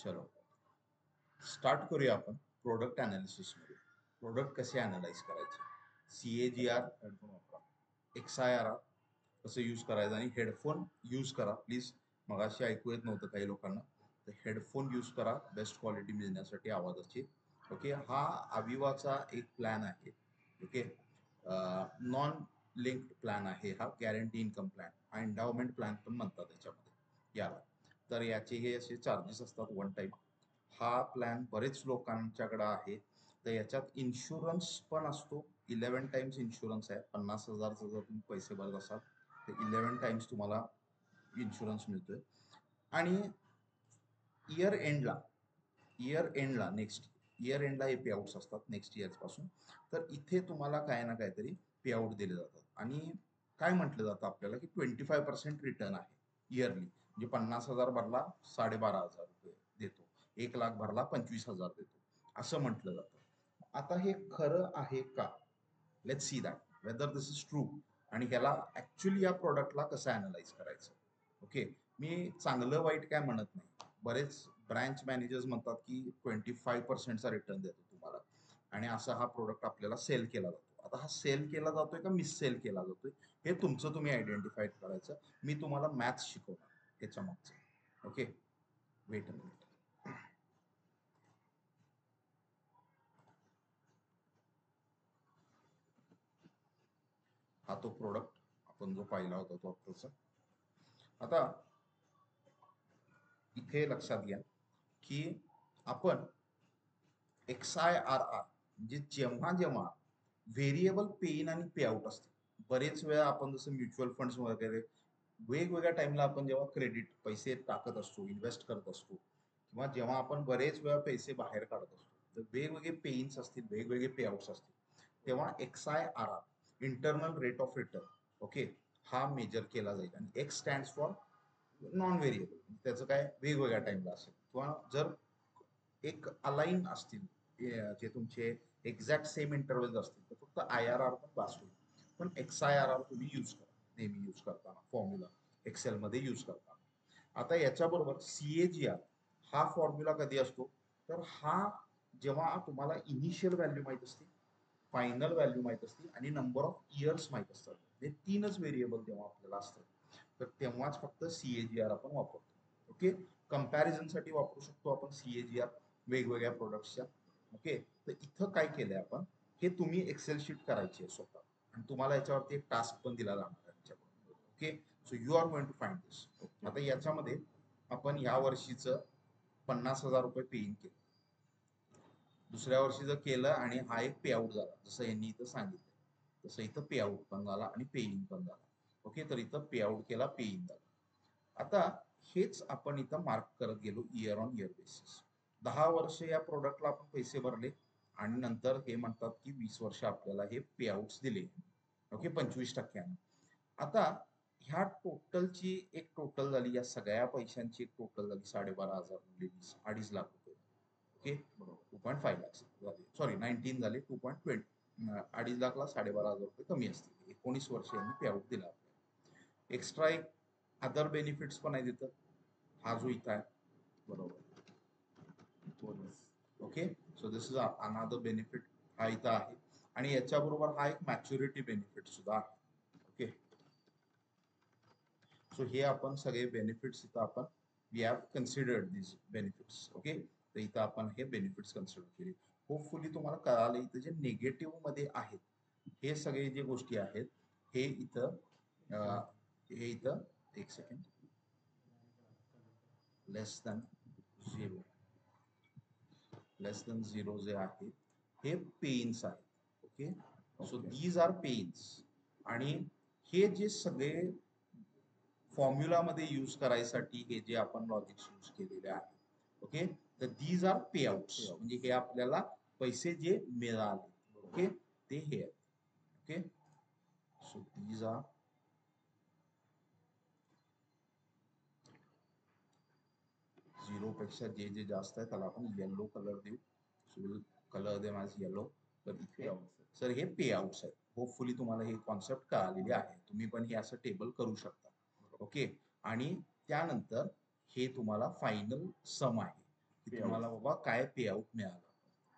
चलो स्टार्ट करूया आपण प्रोडक्ट अनालिसिस मध्ये. प्रोडक्ट कसे अनालाइज करायचे, CAGR, XIRR कसं यूज करायचं आणि हेडफोन यूज करा प्लीज. मगाशी ऐकू येत नव्हतं काही लोकांना, तर हेडफोन यूज करा बेस्ट क्वालिटी मिळण्यासाठी आवाजाची. ओके, हा अविवाचा एक प्लॅन आहे. ओके, नॉन लिंक्ड प्लॅन आहे हा, गॅरंटी इन्कम प्लॅन, हा एंडावमेंट प्लॅन पण म्हणतात त्याच्यामध्ये याला. तर याचे हे असे चार्जेस असतात वन टाइम. हा प्लॅन बरेच लोकांच्याकडे आहे. तर याच्यात इन्शुरन्स पण असतो, 11 टाइम्स इन्शुरन्स आहे. 50,000 जर तुम्ही पैसे भरत असाल तर 11 टाइम्स तुम्हाला इन्शुरन्स मिळतोय. आणि इयर एंडला नेक्स्ट इयर एंडला हे पेआउट्स असतात नेक्स्ट इयर पासून. तर इथे तुम्हाला काय ना काहीतरी पेआउट दिले जातात आणि काय म्हटलं जातं आपल्याला की 25% रिटर्न आहे इयरली. म्हणजे 50,000 भरला 12,500 रुपये देतो, 1,00,000 भरला 25,000 देतो, असं म्हटलं जातं. आता हे खरं आहे का? Let's see that whether this is true. आणि ह्याला ऍक्च्युली या प्रोडक्टला कसं अनालाइज करायचं. ओके, मी चांगलं वाईट काय म्हणत नाही. बरेच ब्रँच मॅनेजर्स म्हणतात की 25%चा रिटर्न देतो तुम्हाला, आणि असा हा प्रोडक्ट आपल्याला सेल केला जातो. आता हा सेल केला जातोय का मिस सेल केला जातोय हे तुमचं तुम्ही आयडेंटिफाय करायचं. मी तुम्हाला मॅथ्स शिकवणार ह्याच्या मागचं. Okay, wait a minute. हा तो प्रोडक्ट आपण जो पाहिला होता तो आत्ताचा. आता इथे लक्षात घ्या की आपण XIRR म्हणजे जेव्हा जेव्हा व्हेरिएबल पे इन आणि पे आउट असते. बरेच वेळा आपण जसं म्युच्युअल फंड्स वगैरे वेगवेगळ्या टाइमला आपण जेव्हा क्रेडिट पैसे टाकत असतो, इन्व्हेस्ट करत असतो, किंवा जेव्हा आपण बरेच वेळा पैसे बाहेर काढत असतो, तर वेगवेगळे पे इन्स असतील, वेगवेगळे पे आउट्स असतील. तेव्हा XIRR internal rate of return, okay, हा मेजर केला जाईल. आणि X stands for non variable, त्याचं काय वेगवेगळ्या टाइमला असेल. किंवा जर एक अलाईन असतील जे तुमचे एक्झॅक्ट सेम इंटरव्हल असतील तर फक्त IRR पण पास होईल. पण XIRR तुम्ही यूज करा नेहमी यूज करताना, फॉर्म्युला एक्सेलमध्ये यूज करताना. आता याच्याबरोबर CAGR हा फॉर्म्युला कधी असतो, तर हा जेव्हा तुम्हाला इनिशियल व्हॅल्यू माहित असते, फायनल व्हॅल्यू माहित असते आणि नंबर ऑफ इयर्स माहित असतात, हे तीनच व्हेरिएबल जेव्हा आपल्याला असतात, तर तेव्हाच फक्त CAGR आपण वापरतो. ओके, कम्पॅरिझनसाठी वापरू शकतो आपण CAGR वेगवेगळ्या प्रोडक्ट्सच्या. ओके, तर इथं काय केलंय आपण, हे तुम्ही एक्सेल शीट करायची आहे स्वतः, आणि तुम्हाला याच्यावरती एक टास्क पण दिला जाणार आहे त्याच्याकडून. Okay, so you are going to find this. आता याच्यामध्ये आपण या वर्षीचं 50,000 रुपये पे इन केलं, दुसऱ्या वर्षी जर केलं आणि हा एक पे आउट झाला जसं यांनी इथं सांगितलं, तसं इथं पे आउट पण झाला आणि पे इन पण झाला. ओके, तर इथं पे आउट केला, पे इन झाला. आता हेच आपण इथं मार्क करत गेलो इयर ऑन इयर बेसिस. 10 वर्ष या प्रोडक्टला आपण पैसे भरले आणि नंतर हे म्हणतात की 20 वर्ष आपल्याला हे पे आउट्स दिले. ओके, 25%. आता ह्या टोटलची एक टोटल झाली, या सगळ्या पैशांची एक टोटल झाली 12,500 म्हणजे 2.5 लाख रुपये. ओके, बरोबर, 2.5 लाख झाले, सॉरी 19 झाले, 2.20, 2.5 लाखला 12,500 रुपये कमी असतील. 19 वर्ष यांनी पे आउट दिला आपल्याला. एक्स्ट्रा एक अदर बेनिफिट्स पण आहे तिथं, हा जो इथं आहे, बरोबर, bonus. Okay, so this is another benefit, हा इथं आहे. आणि याच्याबरोबर हा एक मॅच्युरिटी बेनिफिट सुद्धा आहे. ओके, सो हे आपण सगळे बेनिफिट्स इथं आपण we have considered this benefits. Okay, तर इथं आपण हे बेनिफिट्स कन्सिडर केले. होपफुली तुम्हाला कळालं इथं जे निगेटिव्ह मध्ये आहेत हे सगळे जे गोष्टी आहेत, हे इथं एक second, less than zero, less than zero जे आहे हे पेन्स आहेत. Okay, so these are pains. आणि हे जे सगळे फॉर्म्युलामध्ये यूज करायसाठी हे जे आपण लॉजिक्स यूज केलेले आहे, ओके, तर दीज आर पे आउट्स, म्हणजे हे आपल्याला पैसे जे मिळाले, ओके, ते हे आहेत. Okay, so these are zero पेक्षा जे जे जास्त आहे त्याला आपण येलो कलर देऊ. सो कलर दे माझे येलो. तर इथे सर हे पे आउट्स आहेत. होपफुली तुम्हाला हे कॉन्सेप्ट कळालेली आहे. तुम्ही पण हे असं टेबल करू शकता. ओके, आणि त्यानंतर हे तुम्हाला फायनल सम आहे. की तुम्हाला बाबा काय पे आउट मिळालं,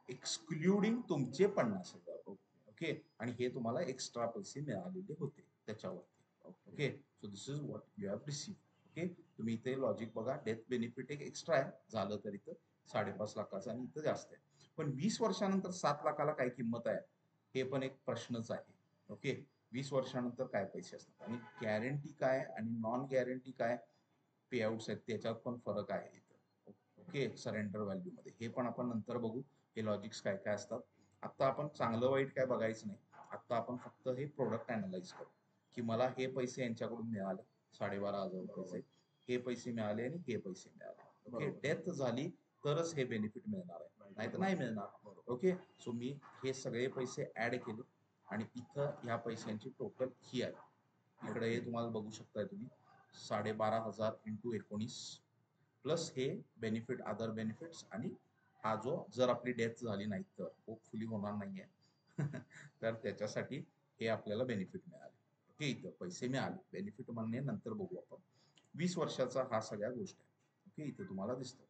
एक्सक्लुडिंग तुमचे 50,000. ओके, आणि हे तुम्हाला एक्स्ट्रा पैसे मिळालेले होते त्याच्यावरती. Okay, so this is what you have receive. Okay, तुम्ही इथे लॉजिक बघा, डेथ बेनिफिट एक एक्स्ट्रा आहे, झालं तर इथं 5.5 लाखाचं आणि इथं जास्त आहे. पण 20 वर्षानंतर 7 लाखाला काय किंमत आहे हे पण एक प्रश्नच आहे. ओके, 20 वर्षानंतर काय पैसे असतात आणि गॅरंटी काय आणि नॉन गॅरंटी काय पेआउट्स आहेत त्याच्यात पण फरक आहे इथं. ओके, सरेंडर व्हॅल्यू मध्ये हे पण आपण नंतर बघू, हे लॉजिक्स काय काय असतात. आता आपण चांगलं वाईट काय बघायचं नाही, आता आपण फक्त हे प्रोडक्ट अनालाइज करू की मला हे पैसे यांच्याकडून मिळाले 12,500 रुपये, हे पैसे मिळाले आणि हे पैसे मिळाले. ओके, डेथ झाली तरच हे बेनिफिट मिळणार आहे, नाही तर नाही मिळणार. ओके, सो मी हे सगळे पैसे ऍड केले आणि इथं ह्या पैशांची टोटल ही आहे. इकडे हे तुम्हाला बघू शकताय तुम्ही 12,500 इंटू 19 प्लस हे बेनिफिट, अदर बेनिफिट्स, आणि हा जो जर आपली डेथ झाली नाही तर होपफुली होणार नाहीये तर त्याच्यासाठी हे आपल्याला बेनिफिट मिळाले. ओके, इथं पैसे मिळाले, बेनिफिट म्हणणे नंतर बघू आपण. 20 वर्षाचा हा सगळ्या गोष्ट आहे. ओके, इथं तुम्हाला दिसतं.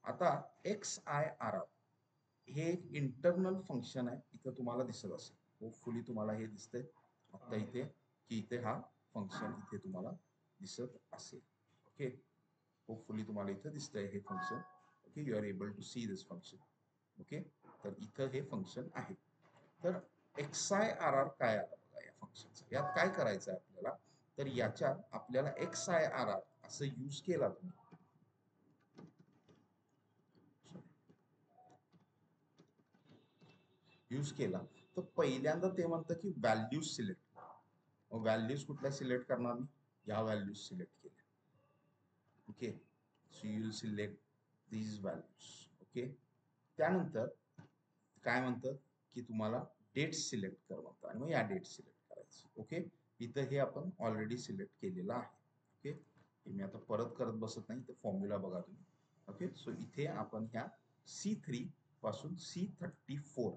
आता XIRR हे एक इंटरनल फंक्शन आहे, इथं तुम्हाला दिसत असेल, होपफुली तुम्हाला हे दिसतंय आता इथे, की इथे हा फंक्शन इथे तुम्हाला दिसत असेल. ओके, होपफुली तुम्हाला इथं दिसतंय हे function. Okay, you are able to see this function. Okay, तर इथं हे फंक्शन आहे. तर XIRR काय आलं बघा या फंक्शनचं, यात काय करायचं आहे आपल्याला, तर याच्यात आपल्याला XIRR असं यूज केला तुम्ही, यूज केला तर पहिल्यांदा ते म्हणतं की व्हॅल्यूज सिलेक्ट. मग व्हॅल्यूज कुठल्या सिलेक्ट करणार मी, या व्हॅल्यूज सिलेक्ट केल्या. Okay, so you will select these values. Okay, त्यानंतर काय म्हणतं की तुम्हाला डेट सिलेक्ट कर म्हणतं आणि मग या डेट सिलेक्ट करायचं. ओके, इथं हे आपण ऑलरेडी सिलेक्ट केलेलं आहे. ओके, हे मी आता परत करत बसत नाही, तर फॉर्म्युला बघा तुम्ही. ओके, सो इथे आपण ह्या C3 पासून C34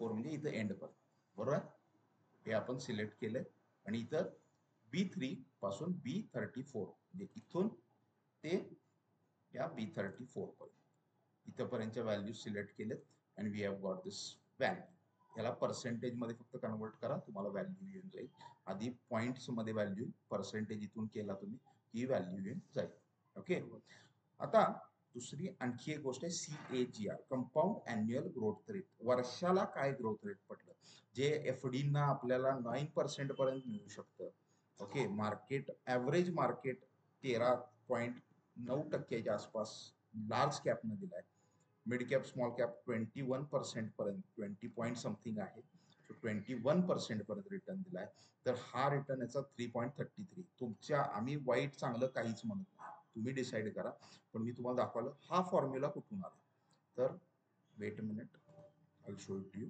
म्हणजे इथं एंड पर्यंत, बरोबर आहे, हे आपण सिलेक्ट केलंय. आणि इथं B3 पासून B34 म्हणजे इथून ते या B34 पर्यंत इथपर्यंतच्या व्हॅल्यू सिलेक्ट केलेत आणि we have got this value. याला पर्सेंटेज मध्ये फक्त कन्वर्ट करा, तुम्हाला व्हॅल्यू येऊन जाईल. आधी पॉइंट्स मध्ये व्हॅल्यू, पर्सेंटेज इथून केला तुम्ही ही व्हॅल्यू येऊन जाईल. ओके, आता दुसरी आणखी एक गोष्ट आहे CAGR, compound annual growth rate. वर्षाला काय ग्रोथ रेट पडलं, जे FD ना आपल्याला 9% पर्यंत मिळू शकतं. ओके, मार्केट ऍव्हरेज मार्केट 13.9% आसपास लार्ज कॅपनं दिलाय. मिड कॅप स्मॉल कॅप 21% पर्यंत, 20 पॉईंट समथिंग आहे, सो 21% पर्यंत रिटर्न दिलाय. तर हा रिटर्न याचा 3.33. तुमच्या, आम्ही वाईट चांगलं काहीच म्हणत नाही, तुम्ही डिसाईड करा, पण मी तुम्हाला दाखवलं हा फॉर्म्युला कुठून आला. तर weight a minute, I will show it you.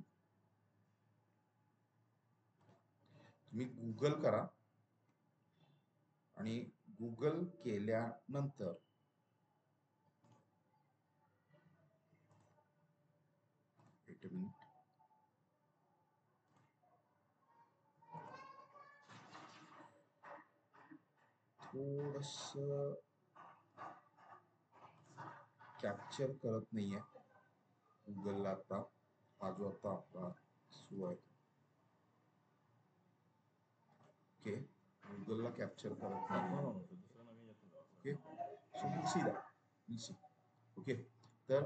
तुम्ही गुगल करा आणि गुगल केल्यानंतर वेट अ मिनिट, थोडस कॅप्चर करत नाहीये गुगलला आता, हा जो आता आपला सुरू आहे. ओके, गुगलला कॅप्चर करत नाही. Okay, so will see that, will see. Okay, तर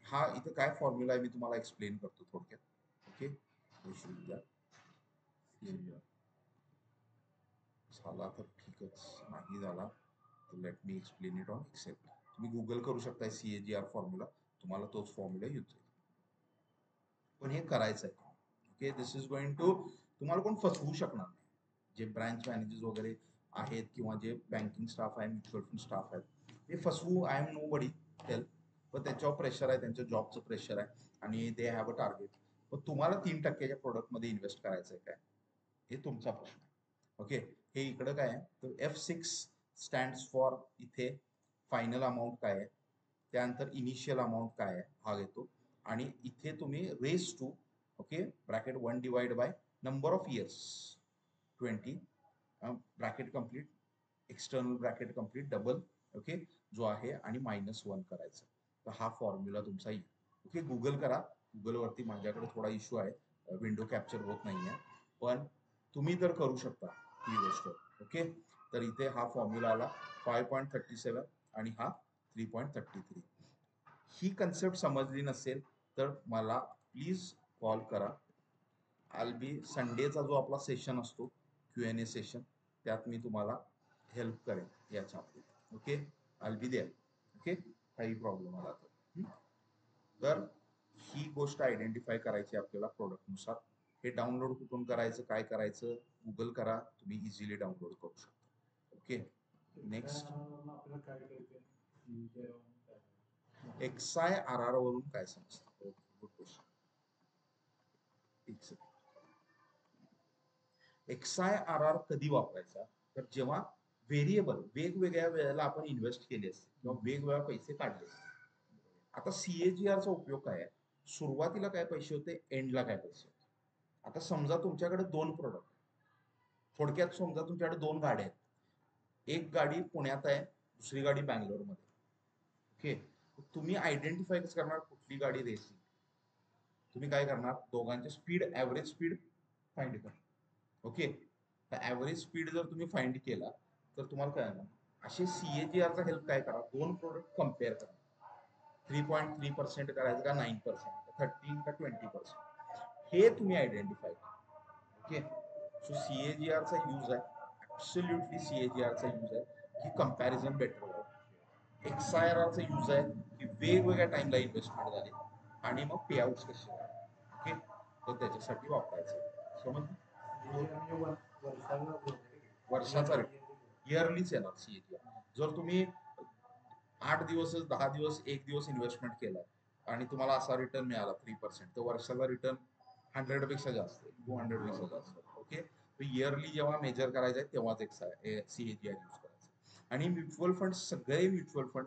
हा इथं काय फॉर्म्युला आहे मी तुम्हाला एक्सप्लेन करतो थोडक्यात. ओके, झाला तर ठीकच, नाही झाला तर let me explain it on Excel. तुम्ही गुगल करू शकता CAGR फॉर्म्युला, तुम्हाला तोच फॉर्म्युला यूज होईल. पण हे करायचं आहे. Okay, this is going to, तुम्हाला कोण फसवू शकणार नाही. जे ब्रांच मॅनेजर्स वगैरे आहेत किंवा जे बँकिंग स्टाफ आहे, म्युच्युअल फंड स्टाफ आहेत, हे फसवू, I am nobody tell, पण त्यांच्यावर प्रेशर आहे, त्यांच्या जॉबचं प्रेशर आहे आणि दे हॅव अ टार्गेट. पण तुम्हाला 3%च्या प्रोडक्टमध्ये इन्व्हेस्ट करायचं आहे काय, हे तुमचा प्रश्न आहे. ओके, हे इकडं काय आहे, तर F6 स्टँड्स फॉर इथे फायनल अमाऊंट काय आहे, त्यानंतर इनिशियल अमाऊंट काय आहे हा घेतो, आणि इथे तुम्ही raise to, okay, bracket 1 divide by number of years 20, bracket complete, external bracket complete double. Okay, जो आहे आणि -1 करायचं. तर हा फॉर्म्युला तुमचा येईल. ओके, गुगल करा. गुगलवरती माझ्याकडे थोडा इश्यू आहे, विंडो कॅप्चर होत नाहीये, पण तुम्ही तर करू शकता ही गोष्ट. ओके, तर इथे हा फॉर्म्युला आला 5.37 आणि हा 3.33. ही कन्सेप्ट समजली नसेल तर मला प्लीज कॉल करा. संडेचा जो आपला सेशन असतो Q&A सेशन, त्यात मी तुम्हाला हेल्प करेन याच्यामध्ये. ओके, आल बी देअर. ओके, काही प्रॉब्लेम आला तर ही गोष्ट आयडेंटिफाय करायची आपल्याला प्रोडक्टनुसार. हे डाउनलोड कुठून करायचं, काय करायचं, गुगल करा, तुम्ही इझिली डाउनलोड करू शकता. Okay, next. XIRR वरून काय समजतं? Good question. XIRR कधी वापरायचा? तर जेव्हा व्हेरिएबल वेगवेगळ्या वेळेला आपण इन्व्हेस्ट केले असते किंवा वेगवेगळ्या पैसे काढले असते. आता CAGR चा उपयोग काय आहे? सुरुवातीला काय पैसे होते, एंडला काय पैसे होते. आता समजा तुमच्याकडे 2 प्रोडक्ट, थोडक्यात समजा तुमच्याकडे 2 गाड्या आहेत. एक गाडी पुण्यात आहे, दुसरी गाडी बँगलोरमध्ये. ओके, तुम्ही आयडेंटिफाय कसं करणार कुठली गाडी रेसिंग? तुम्ही काय करणार, दोघांचे स्पीड, ऍव्हरेज स्पीड फाइंड करा. ओके, ऍव्हरेज स्पीड जर तुम्ही फाइंड केला तर तुम्हाला काय ना, असे CAGR चा हेल्प काय करा, 2 प्रोडक्ट कम्पेअर करा. 3.3% करायचं का 9%, 13 का 20%, हे तुम्ही आयडेंटिफाय करा. ओके, सो CAGR चा यूज आहे, ऍब्सोल्युटली CAGR चा यूज आहे की कंपॅरिझन बेटर व्हावं. XIRR चा यूज आहे की वेगवेगळ्या टाइमला इन्व्हेस्टमेंट झाली आणि मग पे आउट कसे झाले. ओके, तर त्याच्यासाठी वापरायचं. समज वर्षाचा इयरलीच येणार CAGR. जर तुम्ही 8 दिवसच, 10 दिवस, 1 दिवस इन्व्हेस्टमेंट केला आणि तुम्हाला असा रिटर्न मिळाला 3%, तर वर्षाला रिटर्न 100 पेक्षा जास्त आहे, 200 पेक्षा जास्त. ओके, तर इयरली जेव्हा मेजर करायचं आहे तेव्हाच CAGR यूज करायचं. आणि म्युच्युअल फंड, सगळे म्युच्युअल फंड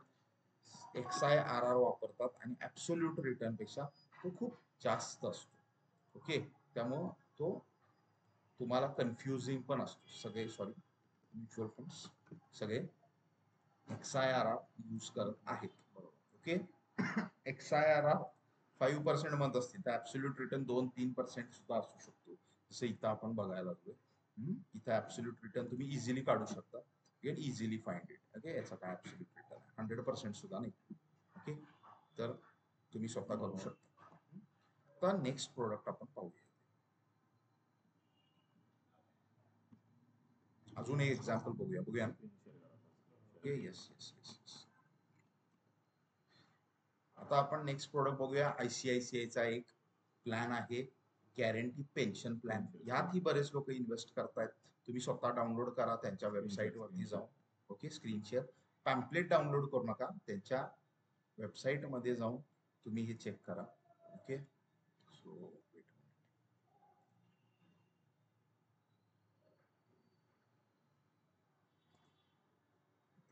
XIRR वापरतात आणि ऍब्सोल्यूट रिटर्न पेक्षा तो खूप जास्त असतो. ओके, त्यामुळं तो तुम्हाला कन्फ्युजिंग पण असतो. सगळे म्युच्युअल फंड्स सगळे XIRR यूज करत आहेत, बरोबर. ओके, XIRR 5% म्हणत असतील तर ऍब्सोल्यूट रिटर्न 2-3% सुद्धा असू शकतो, जसं इथं आपण बघायला लागलोय. इथं ऍब्सोल्यूट रिटर्न तुम्ही इझिली काढू शकता. Get easily find it. Okay, याचा काय ऍब्सोल्यूट रिटर्न आहे, 100% सुद्धा नाही. ओके, तर तुम्ही स्वतः करू शकता. तर नेक्स्ट प्रोडक्ट आपण पाहूया. अजून एक एक्झाम्पल बघूया. Okay, yes yes yes yes. आता आपण नेक्स्ट प्रोडक्ट बघूया. ICICI चा एक प्लॅन आहे, गॅरंटी पेन्शन प्लॅन. यातही बरेच लोक इन्व्हेस्ट करतायत. तुम्ही स्वतः डाउनलोड करा त्यांच्या वेबसाईट वरती जाऊन. Okay, screen share. Pamphlet download करू नका, त्यांच्या वेबसाईट मध्ये जाऊन तुम्ही हे चेक करा. ओके, सो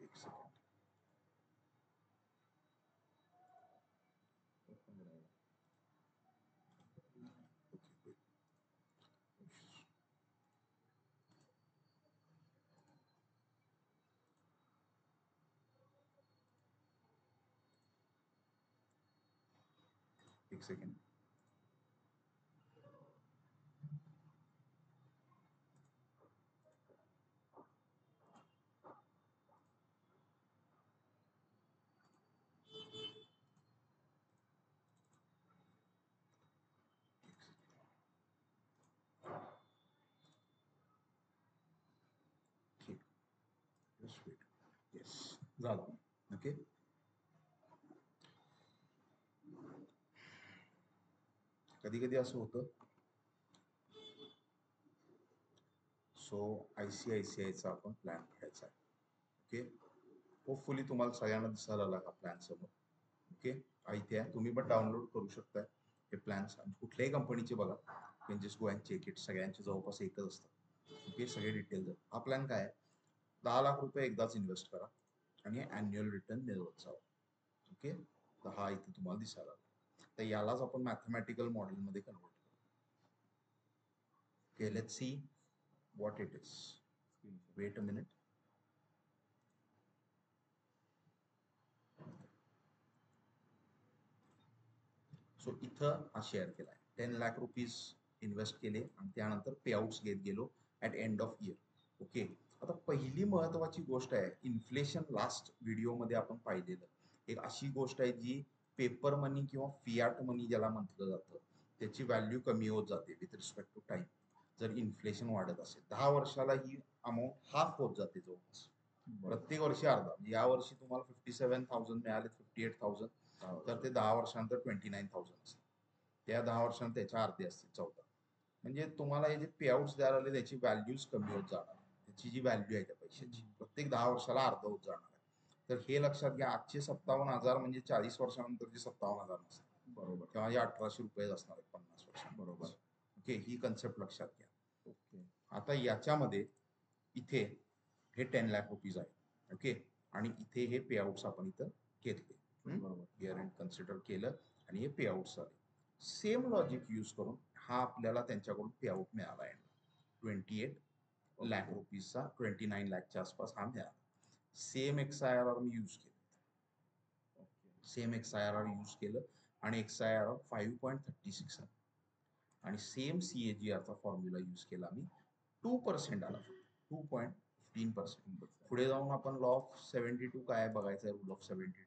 एक सेकंड. एक सेकंड. येस, झालं. ओके, कधी कधी असं होतं. सो ICICI चा आपण प्लॅन घ्यायचा आहे. ओके, होपफुली तुम्हाला सगळ्यांना दिसायला आला हा प्लॅन समोर. ओके, इथे आहे, तुम्ही पण डाउनलोड करू शकता हे प्लॅन्स. कुठल्याही कंपनीचे बघा, can just go and check it. सगळ्यांचे जवळपास एकच असतात. ओके, सगळे डिटेल्स. हा प्लॅन काय आहे, 10 लाख रुपये एकदाच इन्व्हेस्ट करा आणि अॅन्युअल रिटर्न मिळवत जावा. ओके, तर हा इथे तुम्हाला दिसायला लागला. तर यालाच आपण मॅथमॅटिकल मॉडेलमध्ये कन्वर्ट करू. Okay, let's see what it is. Weight a minute. So इथं हा शेअर केला आहे. 10 लाख रुपीज इन्व्हेस्ट केले आणि त्यानंतर पेआउट्स घेत गेलो at end of year. Okay. आता पहिली महत्वाची गोष्ट आहे, इन्फ्लेशन लास्ट व्हिडिओमध्ये आपण पाहिलेलं एक अशी गोष्ट आहे जी पेपर मनी किंवा फियाट मनी ज्याला म्हटलं जातं त्याची व्हॅल्यू कमी होत जाते विथ रिस्पेक्ट टू टाइम. जर इन्फ्लेशन वाढत असेल 10 वर्षाला ही अमाऊंट हाफ होत जाते जवळपास. प्रत्येक वर्षी अर्धा. म्हणजे या वर्षी तुम्हाला 57,000 मिळाले, 58,000, तर ते 10 वर्षानंतर 29,000 असतात. त्या 10 वर्षांत त्याच्या अर्धे असतील 14. म्हणजे तुम्हाला हे जे पेआउट्स द्यायला आले त्याची व्हॅल्यूज कमी होत जाणार. त्याची जी व्हॅल्यू आहे त्या पैशाची प्रत्येक 10 वर्षाला अर्ध होत जाणार आहे. तर हे लक्षात घ्या. आजचे 57,000 म्हणजे 40 वर्षानंतरचे 57,000 नसतात. बरोबर. तेव्हा हे 1,800 रुपये असणार आहे 50 वर्षांत. बरोबर. ओके. ही कन्सेप्ट लक्षात घ्या. ओके. आता याच्यामध्ये इथे हे 10 लाख रुपीज आहे. ओके. आणि इथे हे पेआउट्स आपण इथं घेतले. बरोबर. इयर एंड कन्सिडर केलं आणि हे पेआउट्स आले. सेम लॉजिक यूज करून हा आपल्याला त्यांच्याकडून पेआउट मिळाला आहे. 28 लाख रुपीजचा 29 लाखच्या आसपास हा मिळाला. सेम XIRR मी यूज केलं. सेम XIRR यूज केलं आणि XIRR 5.36 आहे. आणि सेम CAGRचा फॉर्म्युला यूज केला मी. 2% आला. 2.15%. पुढे जाऊन आपण लॉ ऑफ 72 काय बघायचं आहे. रूल ऑफ 72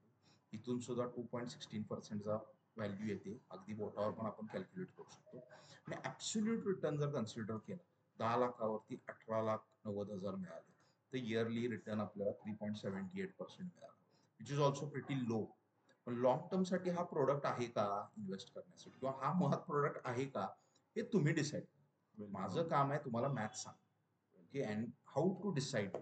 इथून सुद्धा 2.16%चा व्हॅल्यू येते. अगदी बोटावर पण आपण कॅल्क्युलेट करू शकतो. आणि ऍब्सोल्यूट रिटर्न जर कन्सिडर केलं 10 लाखावरती 18,90,000 मिळाले तर इयरली रिटर्न आपल्याला 3.78% मिळाला, which is also pretty low. पण लॉंग टर्म साठी हा प्रोडक्ट आहे का इन्व्हेस्ट करण्यासाठी किंवा हा महत् प्रोडक्ट आहे का हे तुम्ही डिसाईड. माझं काम आहे तुम्हाला मॅथ सांग. Okay. And how to decide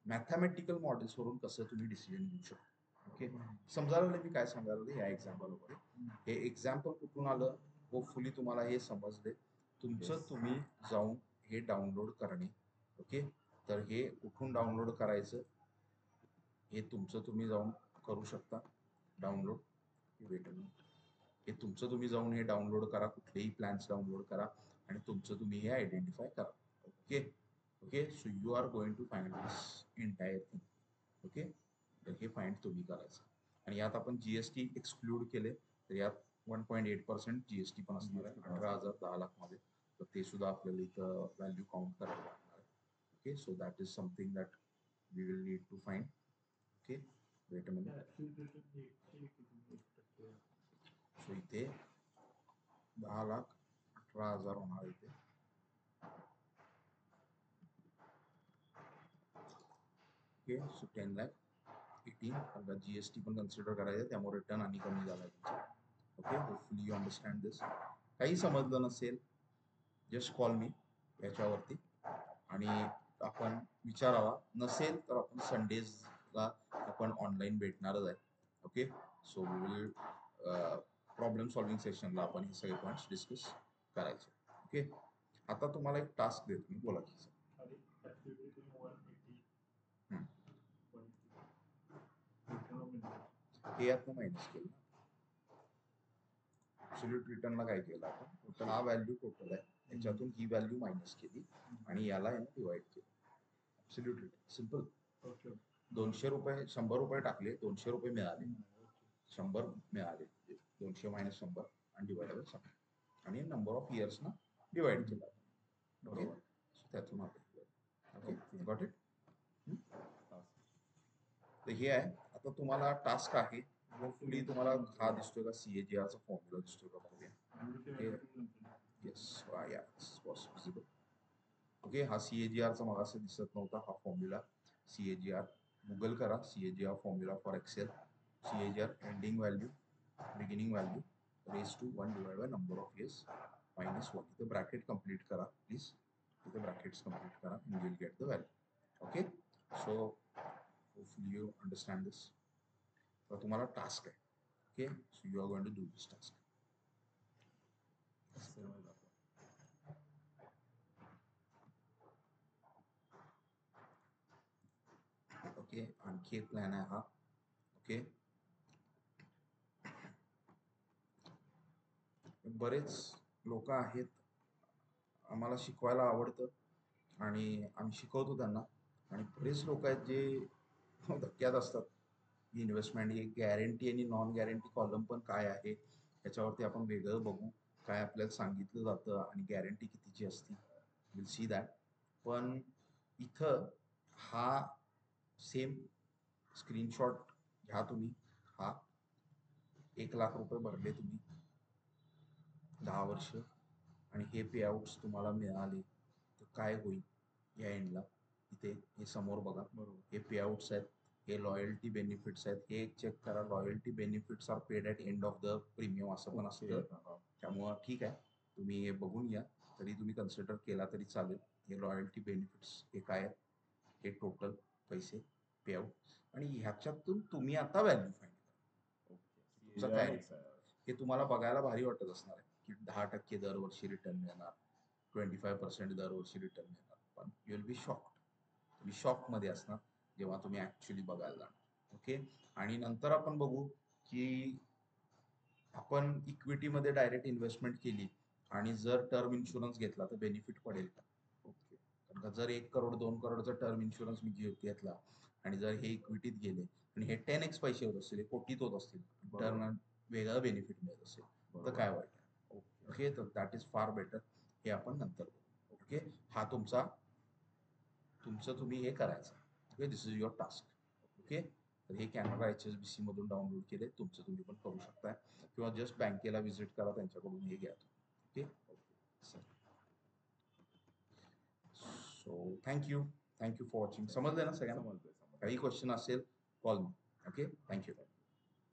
mathematical मॉडेल्सवरून कसं तुम्ही डिसिजन घेऊ शकता. ओके. समजायला मी काय सांगायला या एक्झाम्पल वगैरे. हे एक्झाम्पल कुठून आलं होपफुली तुम्हाला हे समजले. तुमचं तुम्ही जाऊन हे डाउनलोड करणे. ओके. तर हे कुठून डाउनलोड करायचं हे तुमचं तुम्ही जाऊन करू शकता डाउनलोड. हे तुमचं तुम्ही जाऊन हे डाउनलोड करा. कुठलेही प्लॅन्स डाउनलोड करा आणि तुमचं तुम्ही हे आयडेंटिफाय करा. Okay. Okay. So you are going to find this entire thing. Okay. तर हे फाइंड तुम्ही करायचं. आणि यात आपण जीएसटी एक्सक्लूड केले तर यात 1.8% जीएसटी पण असणार आहे. 18,000 10 लाख मध्ये. तर ते सुद्धा आपल्याला इथं व्हॅल्यू काउंट करायला लागणार आहे. Okay. So that is something that we will need to find. Okay. Wait a minute. So इथे 10,18,000 होणार इथे. ओके. सो 10,18,000 आता जीएसटी पण कन्सिडर करायचं त्यामुळे रिटर्न आणि कमी झाला तुमचा. ओके. होपफुली यू अंडरस्टँड दिस. काही समजलं नसेल जस्ट कॉल मी याच्यावरती आणि आपण विचारावा. नसेल तर आपण संडेजला आपण ऑनलाईन भेटणारच आहे. Okay. So we will problem solving सेशनला आपण हे सगळे पॉईंट्स डिस्कस करायचे. ओके. आता तुम्हाला एक टास्क देतो मी. बोला की. हे यातनं मायनस केलं. ऍब्सोल्यूट रिटर्नला काय केलं आपण टोटल हा व्हॅल्यू टोटल आहे त्याच्यातून ही व्हॅल्यू मायनस केली आणि याला डिवाइड केलं. Absolute return simple. 200 रुपये 100 रुपये टाकले 200 रुपये मिळाले. 100 मिळाले. 200 मायनस 100 आणि डिवाइड बाय 100 आणि नंबर ऑफ इयर्स ना डिवाइड केला. ओके. त्यातून आपण ओके गॉट इट. तर हे आहे. आता तुम्हाला टास्क आहे. होपफुली तुम्हाला हा दिसतोय का CAGRचा फॉर्म्युला दिसतोय का बघूया. येस या वॉज विजिबल. ओके. हा CAGRचा मग असं दिसत नव्हता हा फॉर्म्युला. CAGR गुगल करा. CAGR formula for Excel. CAGR ending value beginning value raise to 1 divide by number of years minus 1. इथं ब्रॅकेट कंप्लीट करा प्लीज. इथं ब्रॅकेट्स कंप्लीट करा you will get the value. Okay. So hopefully you understand this. तर तुम्हाला task आहे. Okay. So you are going to do this task. Okay. आणखी एक plan आहे हा. ओके. बरेच लोक आहेत आम्हाला शिकवायला आवडतं आणि आम्ही शिकवतो त्यांना. आणि बरेच लोक आहेत जे धक्क्यात असतात. इन्व्हेस्टमेंट ही गॅरंटी आणि नॉन गॅरंटी कॉलम पण काय आहे याच्यावरती आपण वेगळं बघू, काय आपल्याला सांगितलं जातं आणि गॅरंटी कितीची असती, विल सी दॅट. पण इथं हा सेम स्क्रीनशॉट घ्या तुम्ही. हा 1,00,000 रुपये भरले तुम्ही 10 वर्ष आणि हे पेआउट्स तुम्हाला मिळाले, तर काय होईल या एंडला? इथे हे समोर बघा, हे पेआउट्स आहेत, हे लॉयल्टी बेनिफिट्स आहेत. हे चेक करा, loyalty benefits are paid at end of the premium असं पण असतं. त्यामुळं ठीक आहे, तुम्ही हे बघून घ्या. तरी तुम्ही कन्सिडर केला तरी चालेल. हे लॉयल्टी बेनिफिट्स हे काय आहेत, हे टोटल पैसे पेआउट, आणि ह्याच्यातून तुम्ही आता व्हॅल्यू फाईंड करा. तुमचा काय हे तुम्हाला बघायला भारी वाटत असणार आहे की 10% दरवर्षी रिटर्न मिळणार, 25% दरवर्षी रिटर्न मिळणार, पण यू विल बी शॉक्ड. तुम्ही शॉकमध्ये असणार जेव्हा तुम्ही ऍक्च्युली बघायला जाणार. ओके. आणि नंतर आपण बघू की आपण इक्विटीमध्ये डायरेक्ट इन्व्हेस्टमेंट केली आणि जर टर्म इन्शुरन्स घेतला तर बेनिफिट पडेल का? ओके. कारण का जर 1 करोड 2 करोडचा टर्म इन्शुरन्स मी घेतला आणि जर हे इक्विटीत गेले आणि हे 10x पैसे होत असतील, हे कोटीत होत असतील, टर्म वेगळं बेनिफिट मिळत असेल, तर काय वाईट आहे? ओके. तर दॅट इज फार बेटर. हे आपण नंतर बघू. ओके. हा तुमचं तुम्ही हे करायचं. Okay. This is your task. Okay. तर हे कॅनडा HSBC मधून डाउनलोड केले, तुमचं तुम्ही पण करू शकताय किंवा जस्ट बँकेला व्हिजिट करा, त्यांच्याकडून हे घ्या. Okay. So thank you for watching. समजलं ना सगळ्यांना? काही क्वेश्चन असेल कॉल मी. ओके. थँक्यू.